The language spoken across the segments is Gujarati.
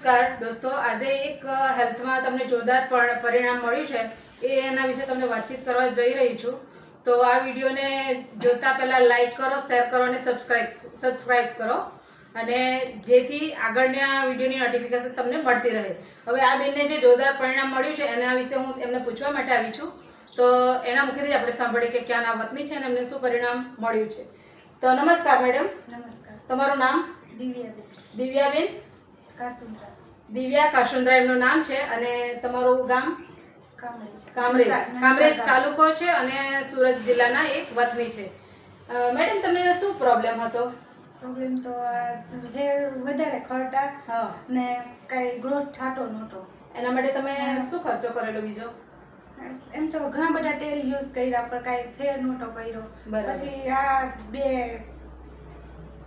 નમસ્કાર દોસ્તો, આજે એક હેલ્થમાં તમને જોરદાર પરિણામ મળ્યું છે એ એના વિશે તમને વાતચીત કરવા જઈ રહી છું. તો આ વિડીયોને જોતા પહેલાં લાઈક કરો, શેર કરો અને સબસ્ક્રાઈબ કરો, અને જેથી આગળના વિડીયોની નોટિફિકેશન તમને મળતી રહે. હવે આ બેનને જે જોરદાર પરિણામ મળ્યું છે એના વિશે હું એમને પૂછવા માટે આવી છું. તો એના મુખેથી આપણે સાંભળીએ કે ક્યાંના વતની છે અને એમને શું પરિણામ મળ્યું છે. તો નમસ્કાર મેડમ. નમસ્કાર. તમારું નામ? દિવ્યાબેન. દિવ્યાબેન કાસુંદ્રા. દિવ્યા કાશુંદ્રા એમનું નામ છે અને તમારું ગામ? કામરેજ. કામરેજ તાલુકો છે અને સુરત જિલ્લાના એક વતની છે. મેડમ, તમને શું પ્રોબ્લેમ હતો? પ્રોબ્લેમ તો હેર વધારે ખરતા હા, ને કઈ ગ્રોથ થતો નહોતો. એના માટે તમે શું ખર્ચો કરેલો બીજો? એમ તો ઘણા બધા તેલ યુઝ કર્યા પણ કઈ ફેર નહોતો કર્યો. બરાબર. પછી આ બે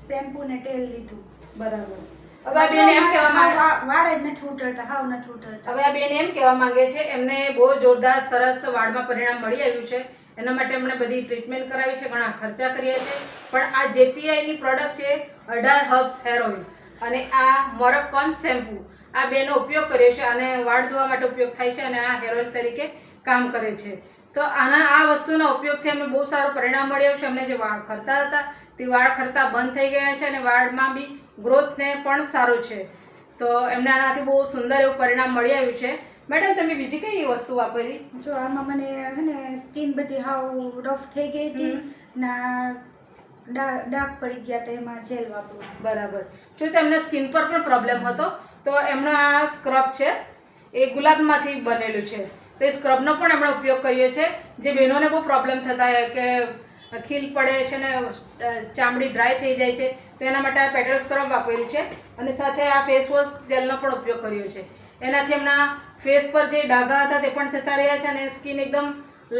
શેમ્પુ ને તેલ લીધું. બરાબર. હવે આ બેન એમ કહેવા માંગે વાળ જ નથી ઉતરતા, હાવ નથી ઉતરતા. હવે આ બેન એમ કહેવા માંગે છે એમને બહુ જોરદાર સરસ વાળમાં પરિણામ મળી આવ્યું છે. એના માટે એમણે બધી ટ્રીટમેન્ટ કરાવી છે, ઘણા ખર્ચા કર્યા છે, પણ આ જેપીઆઈની પ્રોડક્ટ છે 18 હર્બ્સ હેર ઓઇલ અને આ મોરક્કોન શેમ્પુ, આ બેનો ઉપયોગ કર્યો છે અને વાળ ધોવા માટે ઉપયોગ થાય છે અને આ હેર ઓઇલ તરીકે કામ કરે છે. તો આ વસ્તુના ઉપયોગથી અમને બહુ સારું પરિણામ મળ્યું છે. અમને જે વાળ ખરતા હતા તે વાળ ખરતા બંધ થઈ ગયા છે અને વાળમાં બી ગ્રોથને પણ સારું છે. તો એમને આનાથી બહુ સુંદર એવું પરિણામ મળી આવ્યું છે. મેડમ, તમે બીજી કઈ વસ્તુ વાપરી? જો આમાં મને હે ને સ્કિન બધી હાવ રફ થઈ ગઈ હતી ના ડાઘ પડી ગયા તો એમાં જેલ વાપરું. બરાબર. જો તેમને સ્કિન પર પણ પ્રોબ્લેમ હતો તો એમનો આ સ્ક્રબ છે એ ગુલાબમાંથી બનેલું છે. તો એ સ્ક્રબનો પણ એમણે ઉપયોગ કર્યો છે. જે બહેનોને બહુ પ્રોબ્લેમ થતા હોય કે ખીલ પડે છે ને ચામડી ડ્રાય થઈ જાય છે, તો એના માટે આ પેટલ સ્ક્રબ વાપર્યું છે અને સાથે આ ફેસ વોશ જેલનો પણ ઉપયોગ કર્યો છે. એનાથી એમના ફેસ પર જે ડાઘા હતા તે પણ જતા રહ્યા છે અને સ્કિન એકદમ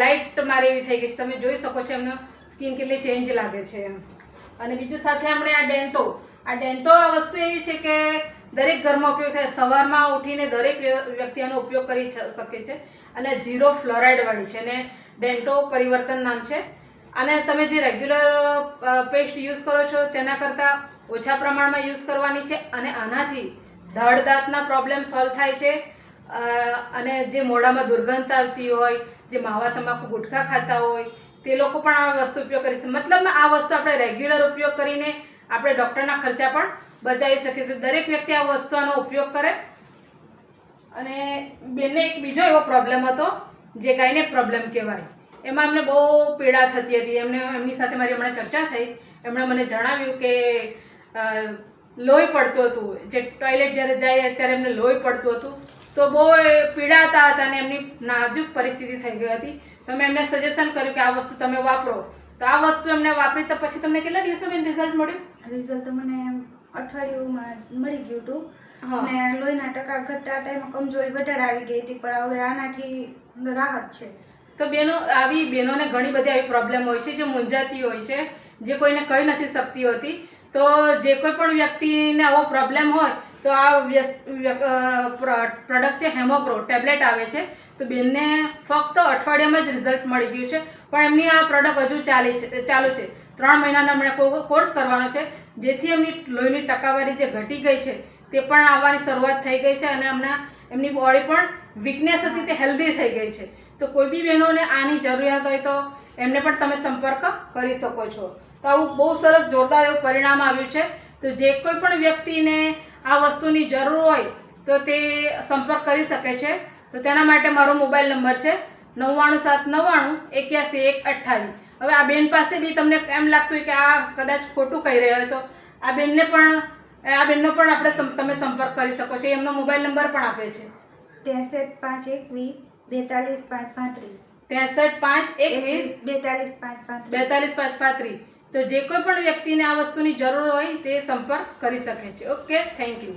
લાઇટ મારી એવી થઈ ગઈ છે. તમે જોઈ શકો છો એમનો સ્કિન કેટલી ચેન્જ લાગે છે એમ. અને બીજું સાથે એમણે આ ડેન્ટો આ વસ્તુ એવી છે કે દરેક ઘરમાં ઉપયોગ થાય. સવારમાં ઉઠીને દરેક વ્યક્તિ આનો ઉપયોગ કરી શકે છે અને 0 ફ્લોરાઇડવાળી છે અને ડેન્ટો પરિવર્તન નામ છે. અને તમે જે રેગ્યુલર પેસ્ટ યુઝ કરો છો તેના કરતાં ઓછા પ્રમાણમાં યુઝ કરવાની છે અને આનાથી ધડ દાંતના પ્રોબ્લેમ સોલ્વ થાય છે. અને જે મોઢામાં દુર્ગંધ આવતી હોય, જે માવા તમાકુ ગુટખા ખાતા હોય તે લોકો પણ આ વસ્તુ ઉપયોગ કરી શકે. મતલબ આ વસ્તુ આપણે રેગ્યુલર ઉપયોગ કરીને આપણે ડૉક્ટરના ખર્ચા પણ બચાવી શકીએ. તો દરેક વ્યક્તિ આ વસ્તુનો ઉપયોગ કરે. અને બેનને એક બીજો એવો પ્રોબ્લેમ હતો જે ગાયનેક પ્રોબ્લેમ કહેવાય. એમાં એમને બહુ પીડા થતી હતી. એમની સાથે મારી હમણાં ચર્ચા થઈ. એમણે મને જણાવ્યું કે લોહી પડતું હતું. જે ટોયલેટ જ્યારે જાય ત્યારે એમને લોહી પડતું હતું. તો બહુ પીડાતા હતા અને એમની નાજુક પરિસ્થિતિ થઈ ગઈ હતી. તો મેં એમને સજેશન કર્યું કે આ વસ્તુ તમે વાપરો. તો આ વસ્તુ એમને વાપરી તો પછી તમને કેટલા દિવસોમાં રિઝલ્ટ મળ્યું? રિઝલ્ટ તો મને અઠવાડિયુંમાં મળી ગયું હતું. હા. અને લોહીના ટકા ઘટતા ટાઈમમાં કમજોરી વધારે આવી ગઈ હતી, પણ હવે આનાથી રાહત છે. તો આવી બહેનોને ઘણી બધી આવી પ્રોબ્લેમ હોય છે, જે મૂંઝાતી હોય છે, જે કોઈને કહી નથી શકતી હોતી. તો જે કોઈ પણ વ્યક્તિને આવો પ્રોબ્લેમ હોય તો આ પ્રોડક્ટ છે હેમોગ્રો ટેબ્લેટ આવે છે. તો બેનને ફક્ત અઠવાડિયામાં જ રિઝલ્ટ મળી ગયું છે. પણ એમની આ પ્રોડક્ટ હજુ ચાલુ છે. 3 મહિનાનો એમણે કોર્સ કરવાનો છે, જેથી એમની લોહીની ટકાવારી જે ઘટી ગઈ છે તે પણ આવવાની શરૂઆત થઈ ગઈ છે અને એમની બોડી પણ વીકનેસ હતી તે હેલ્ધી થઈ ગઈ છે. તો કોઈ બી બહેનોને આની જરૂરિયાત હોય તો એમને પણ તમે સંપર્ક કરી શકો છો. તો આવું બહુ સરસ જોરદાર એવું પરિણામ આવ્યું છે. તો જે કોઈ પણ વ્યક્તિને આ વસ્તુની જરૂર હોય તો તે સંપર્ક કરી શકે છે. તો તેના માટે મારો મોબાઈલ નંબર છે 99791 81128. હવે આ બેન પાસે બી તમને એમ લાગતું હોય કે આ કદાચ ખોટું કહી રહ્યો હોય તો આ બેનનો પણ તમે સંપર્ક કરી શકો છો. એમનો મોબાઈલ નંબર પણ આપે છે 63 521 42 535 21 42 535. તો જે કોઈ પણ વ્યક્તિને આ વસ્તુની જરૂર હોય તે સંપર્ક કરી શકે છે. Okay, thank you.